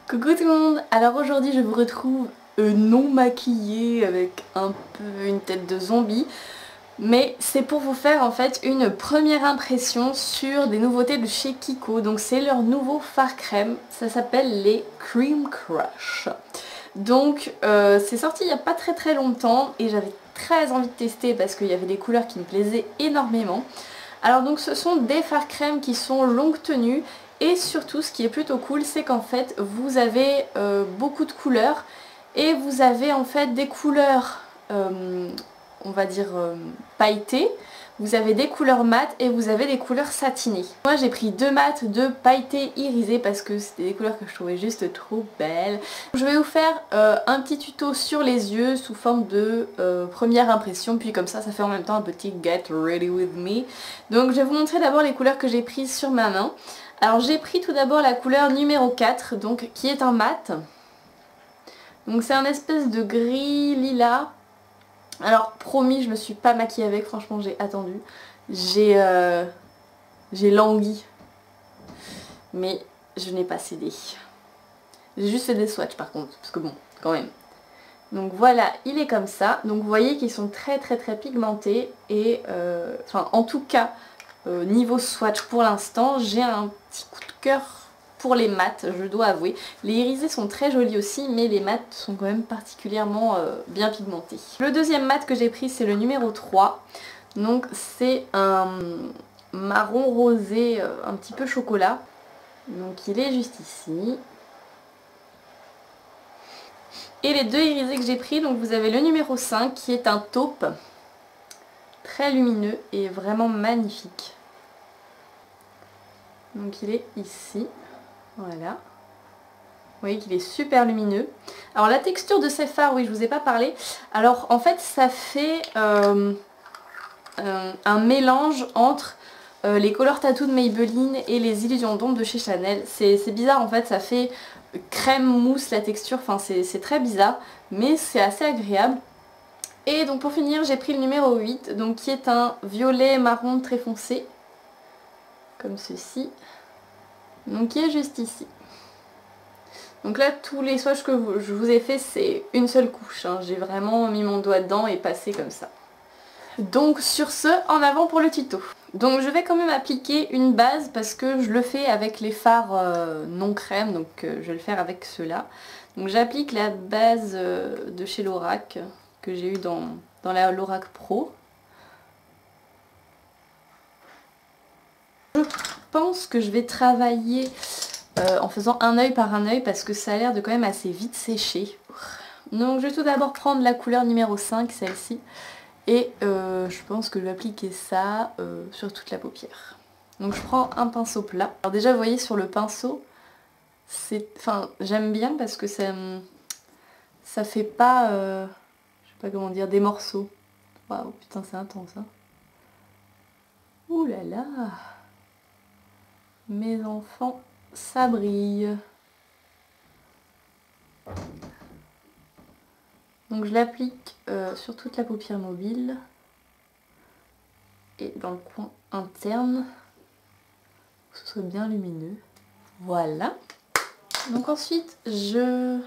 Coucou tout le monde. Alors aujourd'hui je vous retrouve non maquillée avec un peu une tête de zombie. Mais c'est pour vous faire en fait une première impression sur des nouveautés de chez Kiko. Donc c'est leur nouveau fard crème. Ça s'appelle les Cream Crush. Donc c'est sorti il n'y a pas très longtemps et j'avais très envie de tester parce qu'il y avait des couleurs qui me plaisaient énormément. Alors donc ce sont des fards crème qui sont longue tenue et surtout ce qui est plutôt cool c'est qu'en fait vous avez beaucoup de couleurs et vous avez en fait des couleurs on va dire pailletées, vous avez des couleurs mates et vous avez des couleurs satinées. Moi j'ai pris deux mates, deux pailletées irisées parce que c'était des couleurs que je trouvais juste trop belles. Je vais vous faire un petit tuto sur les yeux sous forme de première impression, puis comme ça fait en même temps un petit get ready with me. Donc je vais vous montrer d'abord les couleurs que j'ai prises sur ma main. Alors j'ai pris tout d'abord la couleur numéro 4, donc qui est un mat. Donc c'est un espèce de gris lilas. Alors promis, je me suis pas maquillée avec, franchement j'ai attendu. J'ai langui. Mais je n'ai pas cédé. J'ai juste fait des swatchs par contre, parce que bon, quand même. Donc voilà, il est comme ça. Donc vous voyez qu'ils sont très pigmentés. Et enfin en tout cas, niveau swatch pour l'instant, j'ai un petit coup de cœur pour les mats, je dois avouer. Les irisés sont très jolis aussi, mais les mats sont quand même particulièrement bien pigmentés. Le deuxième mat que j'ai pris, c'est le numéro 3. Donc c'est un marron rosé, un petit peu chocolat. Donc il est juste ici. Et les deux irisés que j'ai pris, donc vous avez le numéro 5 qui est un taupe. Très lumineux et vraiment magnifique. Donc il est ici. Voilà. Vous voyez qu'il est super lumineux. Alors la texture de ces fards, oui je vous ai pas parlé. Alors en fait ça fait un mélange entre les Color Tattoo de Maybelline et les Illusions d'ombre de chez Chanel. C'est bizarre en fait, ça fait crème mousse la texture, enfin c'est très bizarre mais c'est assez agréable. Et donc pour finir j'ai pris le numéro 8 donc qui est un violet marron très foncé comme ceci, donc qui est juste ici. Donc là tous les swatchs que je vous ai fait c'est une seule couche, hein. J'ai vraiment mis mon doigt dedans et passé comme ça. Donc sur ce, en avant pour le tuto. Donc je vais quand même appliquer une base parce que je le fais avec les fards non crème, donc je vais le faire avec ceux-là. Donc j'applique la base de chez Lorac que j'ai eu dans la Lorac Pro. Je pense que je vais travailler en faisant un œil par un œil parce que ça a l'air de quand même assez vite sécher. Donc je vais tout d'abord prendre la couleur numéro 5, celle-ci. Et je pense que je vais appliquer ça sur toute la paupière. Donc je prends un pinceau plat. Alors déjà vous voyez sur le pinceau, j'aime bien parce que ça fait pas, je sais pas comment dire, des morceaux. Waouh, putain c'est intense hein. Ouh là là. Mes enfants, ça brille. Donc je l'applique sur toute la paupière mobile et dans le coin interne pour que ce soit bien lumineux. Voilà. Donc ensuite je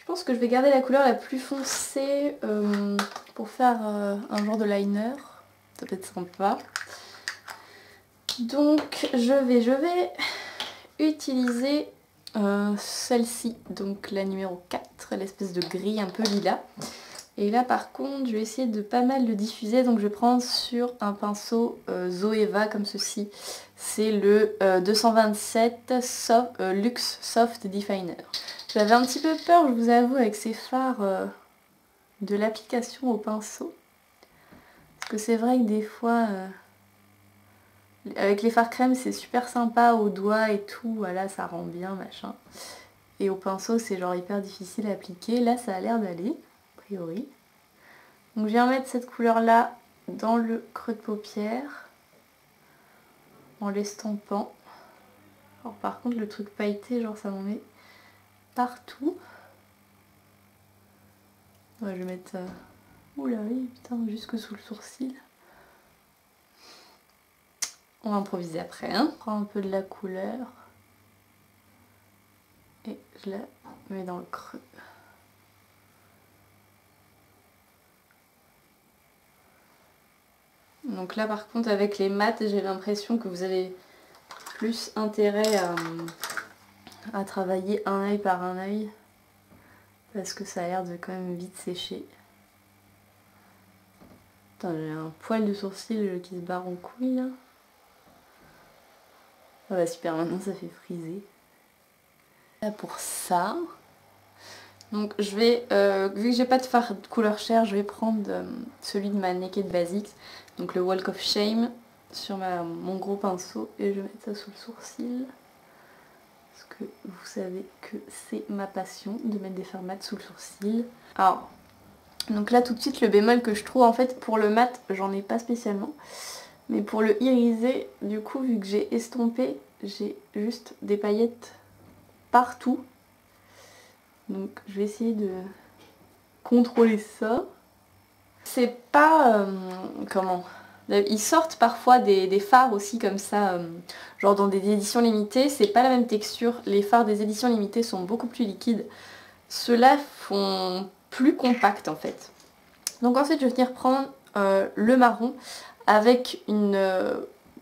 pense que je vais garder la couleur la plus foncée pour faire un genre de liner. Ça peut être sympa. Donc je vais utiliser celle-ci, donc la numéro 4, l'espèce de gris un peu lilas. Et là par contre je vais essayer de pas mal le diffuser, donc je vais prendre sur un pinceau Zoeva comme ceci. C'est le 227 Luxe Soft Definer. J'avais un petit peu peur, je vous avoue, avec ces fards de l'application au pinceau. Parce que c'est vrai que des fois, avec les fards crème c'est super sympa au doigt et tout, voilà ça rend bien machin. Et au pinceau c'est genre hyper difficile à appliquer, là ça a l'air d'aller. Priori. Donc je viens mettre cette couleur là dans le creux de paupière en l'estampant. Alors par contre le truc pailleté genre ça m'en met partout. Ouais, je vais mettre oula oui putain jusque sous le sourcil. On va improviser après hein. On prend un peu de la couleur. et je la mets dans le creux. Donc là par contre avec les mat, j'ai l'impression que vous avez plus intérêt à travailler un œil par un œil parce que ça a l'air de quand même vite sécher. Attends, j'ai un poil de sourcil qui se barre en couille là. Ah bah super, maintenant ça fait friser. Là pour ça. Donc je vais, vu que j'ai pas de fard de couleur chair, je vais prendre celui de ma Naked Basics, donc le Walk of Shame, sur mon gros pinceau et je vais mettre ça sous le sourcil. Parce que vous savez que c'est ma passion de mettre des fards mat sous le sourcil. Alors, donc là tout de suite le bémol que je trouve en fait pour le mat, j'en ai pas spécialement. Mais pour le irisé, du coup vu que j'ai estompé, j'ai juste des paillettes partout. Donc je vais essayer de contrôler ça. C'est pas... comment... Ils sortent parfois des fards aussi comme ça, genre dans des éditions limitées, c'est pas la même texture. Les fards des éditions limitées sont beaucoup plus liquides. Ceux-là font plus compact en fait. Donc ensuite je vais venir prendre le marron avec une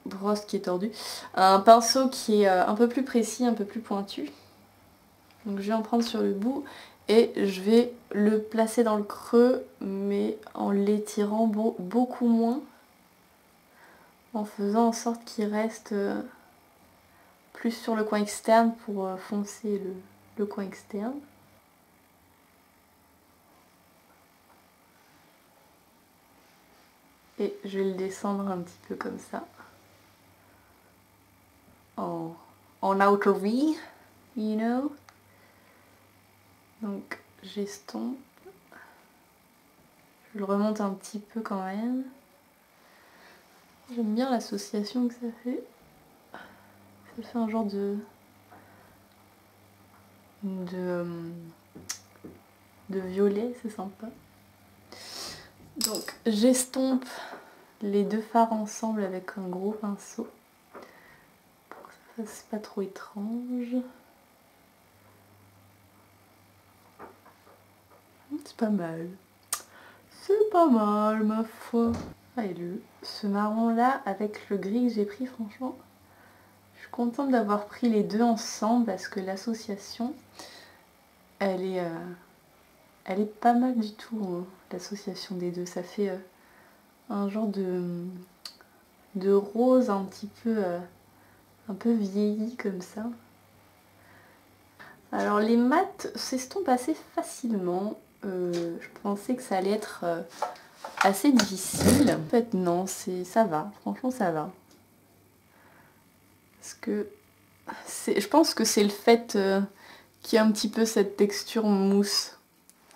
brosse qui est tordue, un pinceau qui est un peu plus précis, un peu plus pointu. Donc je vais en prendre sur le bout et je vais le placer dans le creux mais en l'étirant beaucoup moins, en faisant en sorte qu'il reste plus sur le coin externe pour foncer le coin externe. Et je vais le descendre un petit peu comme ça, en outer V, you know. Donc j'estompe, je le remonte un petit peu quand même. J'aime bien l'association que ça fait. Ça fait un genre de violet, c'est sympa. Donc j'estompe les deux fards ensemble avec un gros pinceau pour que ça fasse pas trop étrange. C'est pas mal. C'est pas mal ma foi. Ah, et ce marron là avec le gris que j'ai pris, franchement, je suis contente d'avoir pris les deux ensemble parce que l'association elle est pas mal du tout, hein, l'association des deux. Ça fait un genre de rose un peu vieilli comme ça. Alors les mats s'estompent assez facilement. Je pensais que ça allait être assez difficile. En fait non, ça va, franchement ça va. Parce que je pense que c'est le fait qu'il y a un petit peu cette texture mousse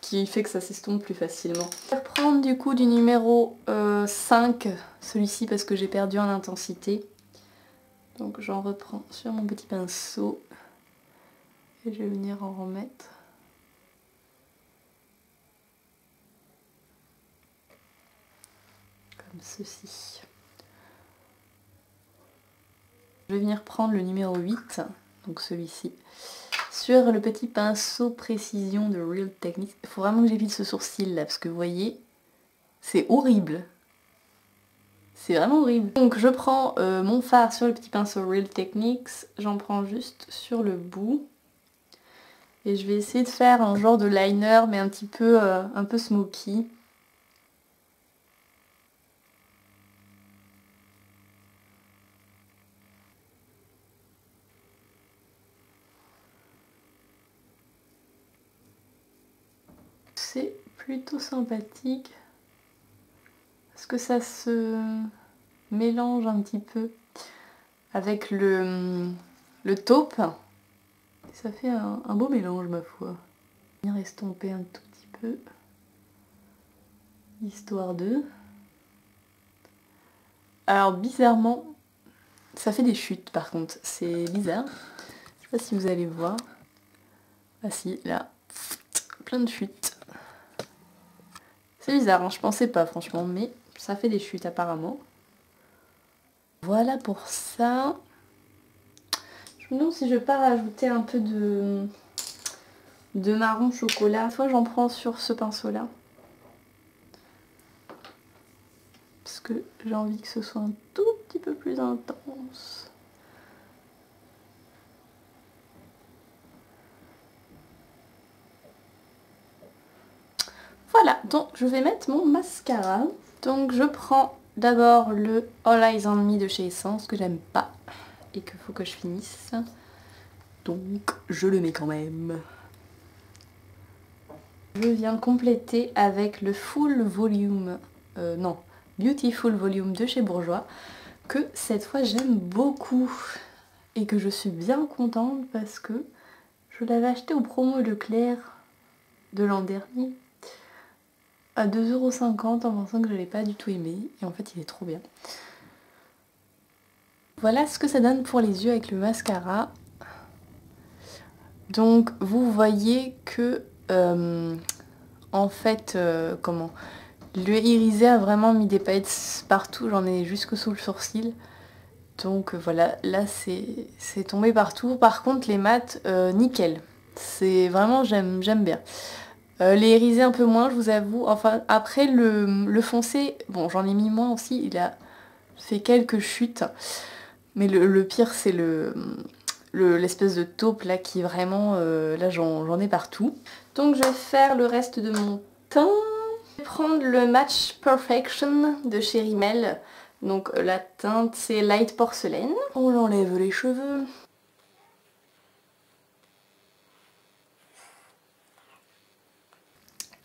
qui fait que ça s'estompe plus facilement. Je vais reprendre du coup du numéro 5, celui-ci parce que j'ai perdu en intensité. Donc j'en reprends sur mon petit pinceau et je vais venir en remettre. Comme ceci. Je vais venir prendre le numéro 8, donc celui-ci, sur le petit pinceau précision de Real Techniques. Il faut vraiment que j'épile ce sourcil là parce que vous voyez, c'est horrible. C'est vraiment horrible. Donc je prends mon fard sur le petit pinceau Real Techniques, j'en prends juste sur le bout. Et je vais essayer de faire un genre de liner mais un peu smoky. C'est plutôt sympathique parce que ça se mélange un petit peu avec le taupe. Ça fait un beau mélange ma foi. Je vais venir estomper un tout petit peu, histoire de... Alors bizarrement, ça fait des chutes par contre, c'est bizarre. Je sais pas si vous allez voir. Ah si, là, plein de chutes. C'est bizarre, hein, je pensais pas franchement, mais ça fait des chutes apparemment. Voilà pour ça. Je me demande si je vais pas rajouter un peu de de marron chocolat. Soit j'en prends sur ce pinceau là. Parce que j'ai envie que ce soit un tout petit peu plus intense. Voilà, donc je vais mettre mon mascara. Donc je prends d'abord le All Eyes on Me de chez Essence que j'aime pas et qu'il faut que je finisse. Donc je le mets quand même. Je viens compléter avec le Full Volume, non, Beautiful Volume de chez Bourjois, que cette fois j'aime beaucoup et que je suis bien contente parce que je l'avais acheté au promo Leclerc de l'an dernier à 2,50 € en pensant que je l'ai pas du tout aimé et en fait il est trop bien. Voilà ce que ça donne pour les yeux avec le mascara. Donc vous voyez que en fait comment le irisé a vraiment mis des paillettes partout, j'en ai jusque sous le sourcil. Donc voilà, là c'est tombé partout. Par contre les mats, nickel. C'est vraiment, j'aime bien. Les irisés un peu moins, je vous avoue. Enfin après le foncé, bon j'en ai mis moins aussi, il a fait quelques chutes. Mais le pire c'est l'espèce de taupe là qui vraiment, là j'en ai partout. Donc je vais faire le reste de mon teint. Je vais prendre le Match Perfection de chez Rimmel. Donc la teinte c'est Light Porcelaine. On enlève les cheveux.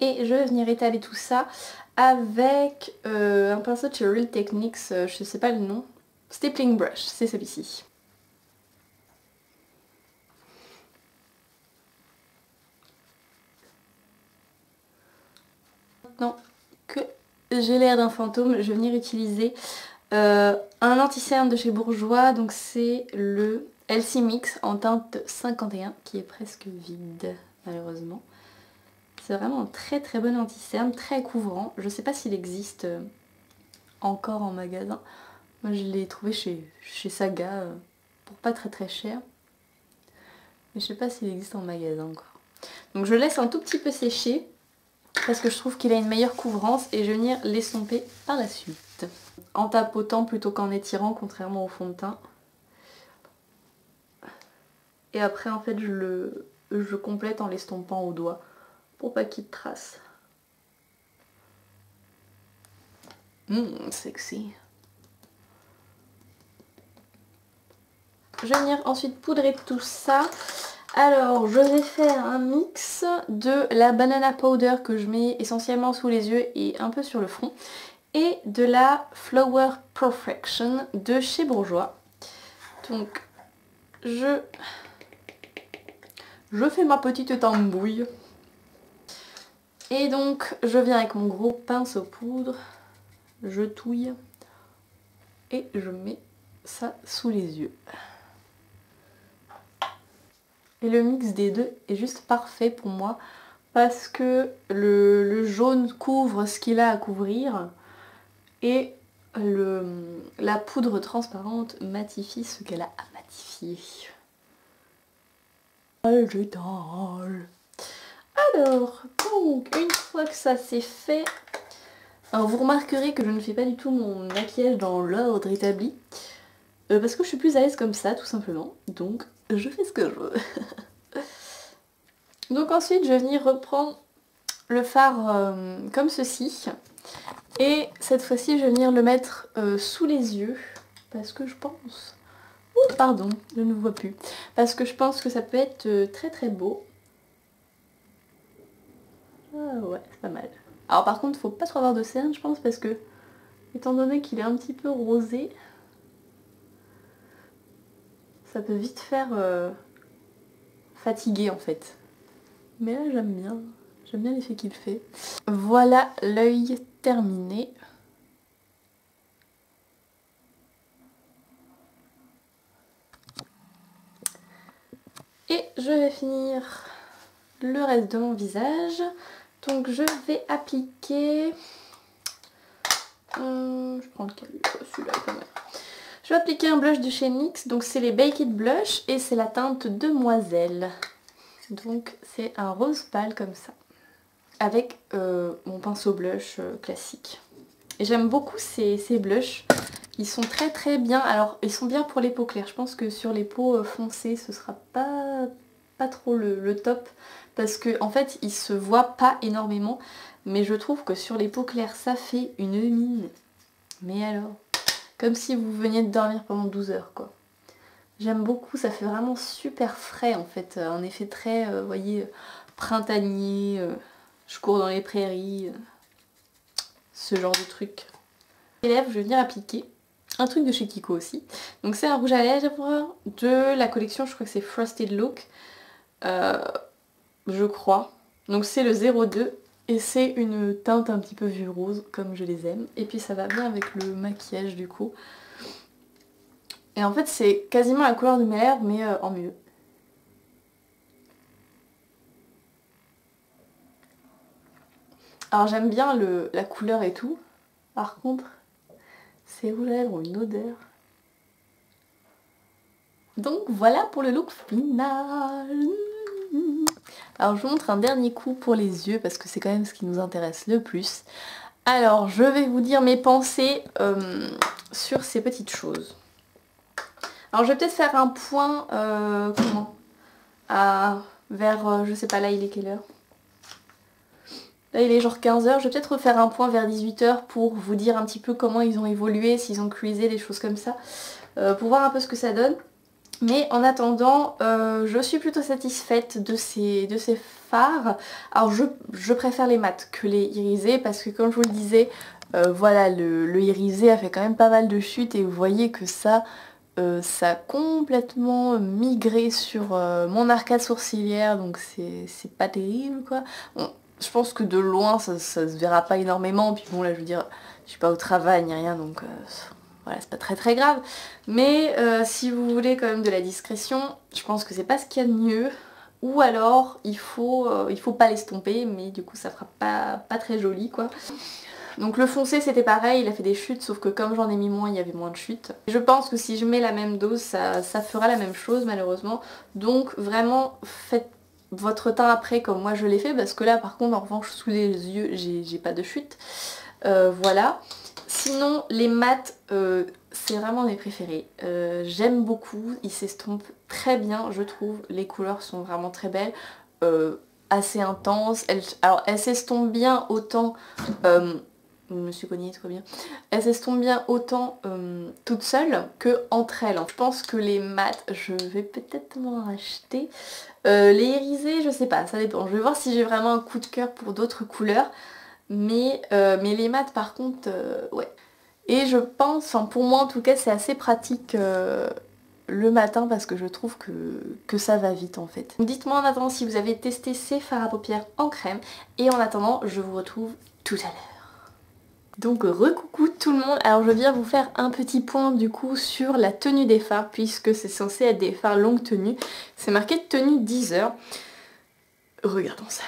Et je vais venir étaler tout ça avec un pinceau de chez Real Techniques, je sais pas le nom. Stippling Brush, c'est celui-ci. Maintenant que j'ai l'air d'un fantôme, je vais venir utiliser un anti-cerne de chez Bourjois, donc c'est le LC Mix en teinte 51 qui est presque vide malheureusement. C'est vraiment un très très bon anti-cerne, très couvrant. Je sais pas s'il existe encore en magasin. Moi je l'ai trouvé chez Saga pour pas très cher. Mais je sais pas s'il existe en magasin encore. Donc je laisse un tout petit peu sécher parce que je trouve qu'il a une meilleure couvrance et je vais venir l'estomper par la suite. En tapotant plutôt qu'en étirant, contrairement au fond de teint. Et après en fait je complète en l'estompant au doigt pour pas qu'il y ait de traces. Sexy. Je vais venir ensuite poudrer tout ça. Alors je vais faire un mix de la banana powder que je mets essentiellement sous les yeux et un peu sur le front. Et de la Flower Perfection de chez Bourjois. Donc je fais ma petite tambouille. Et donc je viens avec mon gros pinceau poudre. Je touille. Et je mets ça sous les yeux. Et le mix des deux est juste parfait pour moi. Parce que le jaune couvre ce qu'il a à couvrir. Et la poudre transparente matifie ce qu'elle a à matifier. Alors, donc, une fois que ça c'est fait, alors vous remarquerez que je ne fais pas du tout mon maquillage dans l'ordre établi. Parce que je suis plus à l'aise comme ça, tout simplement. Donc, je fais ce que je veux. Donc ensuite, je vais venir reprendre le fard comme ceci. Et cette fois-ci, je vais venir le mettre sous les yeux. Parce que je pense... Oh, pardon, je ne vois plus. Parce que je pense que ça peut être très très beau. Ah ouais, c'est pas mal. Alors par contre, faut pas trop avoir de cerne, je pense, parce que, étant donné qu'il est un petit peu rosé, ça peut vite faire fatiguer en fait. Mais là, j'aime bien l'effet qu'il fait. Voilà l'œil terminé. Et je vais finir le reste de mon visage. Donc je vais appliquer... je prends lequel? Celui-là quand même. Je vais appliquer un blush de chez NYX. Donc c'est les Baked Blush et c'est la teinte Demoiselle. Donc c'est un rose pâle comme ça. Avec mon pinceau blush classique. Et j'aime beaucoup ces blushs. Ils sont très très bien. Alors ils sont bien pour les peaux claires. Je pense que sur les peaux foncées ce sera pas trop le top. Parce que en fait ils se voient pas énormément. Mais je trouve que sur les peaux claires ça fait une mine. Mais alors, comme si vous veniez de dormir pendant 12 heures quoi. J'aime beaucoup, ça fait vraiment super frais en fait. Un effet très, vous voyez, printanier. Je cours dans les prairies. Ce genre de truc. Les lèvres, je vais venir appliquer un truc de chez Kiko aussi. Donc c'est un rouge à lèvres de la collection, je crois que c'est Frosted Look. Je crois. Donc c'est le 02 et c'est une teinte un petit peu vue rose comme je les aime. Et puis ça va bien avec le maquillage du coup. Et en fait c'est quasiment la couleur de mes lèvres mais en mieux. Alors j'aime bien la couleur et tout. Par contre, ces rouges à lèvres ont une odeur. Donc voilà pour le look final. Alors je vous montre un dernier coup pour les yeux parce que c'est quand même ce qui nous intéresse le plus. Alors je vais vous dire mes pensées sur ces petites choses. Alors je vais peut-être faire un point, vers, je sais pas là il est quelle heure? Là il est genre 15 h, je vais peut-être refaire un point vers 18 h pour vous dire un petit peu comment ils ont évolué, s'ils ont creasé, des choses comme ça, pour voir un peu ce que ça donne. Mais en attendant, je suis plutôt satisfaite de ces fards. Alors je préfère les mats que les irisés parce que comme je vous le disais, voilà, le irisé a fait quand même pas mal de chutes et vous voyez que ça a complètement migré sur mon arcade sourcilière, donc c'est pas terrible quoi. Bon, je pense que de loin ça se verra pas énormément, puis bon là je veux dire, je suis pas au travail ni rien donc... Voilà, c'est pas très très grave. Mais si vous voulez quand même de la discrétion, je pense que c'est pas ce qu'il y a de mieux. Ou alors, il faut pas l'estomper, mais du coup ça fera pas très joli quoi. Donc le foncé c'était pareil, il a fait des chutes, sauf que comme j'en ai mis moins, il y avait moins de chutes. Je pense que si je mets la même dose, ça fera la même chose malheureusement. Donc vraiment, faites votre teint après comme moi je l'ai fait, parce que là par contre en revanche sous les yeux, j'ai pas de chute. Voilà. Sinon les mats c'est vraiment mes préférés, j'aime beaucoup, ils s'estompent très bien je trouve, les couleurs sont vraiment très belles, assez intenses, alors elles s'estompent bien autant, je me suis cognée trop bien, elles s'estompent bien autant toutes seules que entre elles. Je pense que les mats, je vais peut-être m'en racheter, les irisés je sais pas, ça dépend, je vais voir si j'ai vraiment un coup de cœur pour d'autres couleurs. Mais les mats par contre, ouais. Et je pense, enfin pour moi en tout cas c'est assez pratique le matin parce que je trouve que ça va vite en fait. Dites-moi en attendant si vous avez testé ces fards à paupières en crème. Et en attendant je vous retrouve tout à l'heure. Donc recoucou tout le monde, alors je viens vous faire un petit point du coup sur la tenue des fards puisque c'est censé être des fards longue tenue. C'est marqué tenue 10 heures. Regardons ça.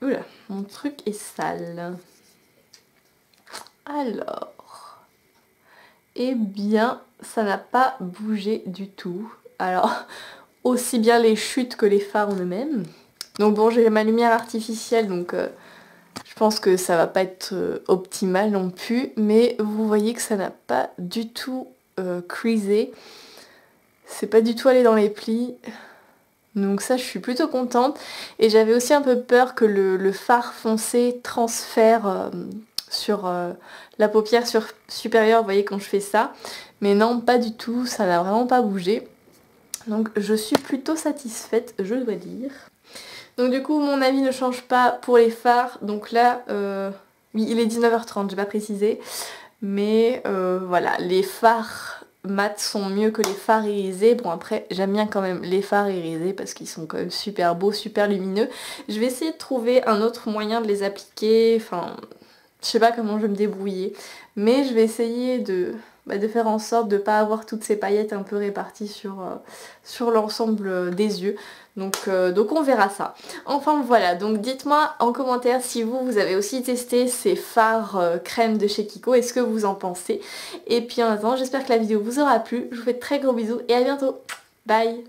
Oula, mon truc est sale. Alors, eh bien, ça n'a pas bougé du tout. Alors, aussi bien les chutes que les fards en eux-mêmes. Donc bon, j'ai ma lumière artificielle, donc je pense que ça va pas être optimal non plus. Mais vous voyez que ça n'a pas du tout creasé. C'est pas du tout allé dans les plis. Donc ça je suis plutôt contente. Et j'avais aussi un peu peur que le fard foncé transfère sur la paupière supérieure, vous voyez quand je fais ça. Mais non, pas du tout, ça n'a vraiment pas bougé. Donc je suis plutôt satisfaite, je dois dire. Donc du coup mon avis ne change pas pour les fards. Donc là, oui il est 19 h 30, j'ai pas précisé. Mais voilà, les fards mat sont mieux que les fards irisés. Bon après j'aime bien quand même les fards irisés parce qu'ils sont quand même super beaux, super lumineux. Je vais essayer de trouver un autre moyen de les appliquer, enfin je sais pas comment je vais me débrouiller. Mais je vais essayer de faire en sorte de ne pas avoir toutes ces paillettes un peu réparties sur l'ensemble des yeux. Donc on verra ça. Enfin voilà, donc dites-moi en commentaire si vous avez aussi testé ces fards crème de chez Kiko et ce que vous en pensez. Et puis en attendant, j'espère que la vidéo vous aura plu. Je vous fais de très gros bisous et à bientôt. Bye!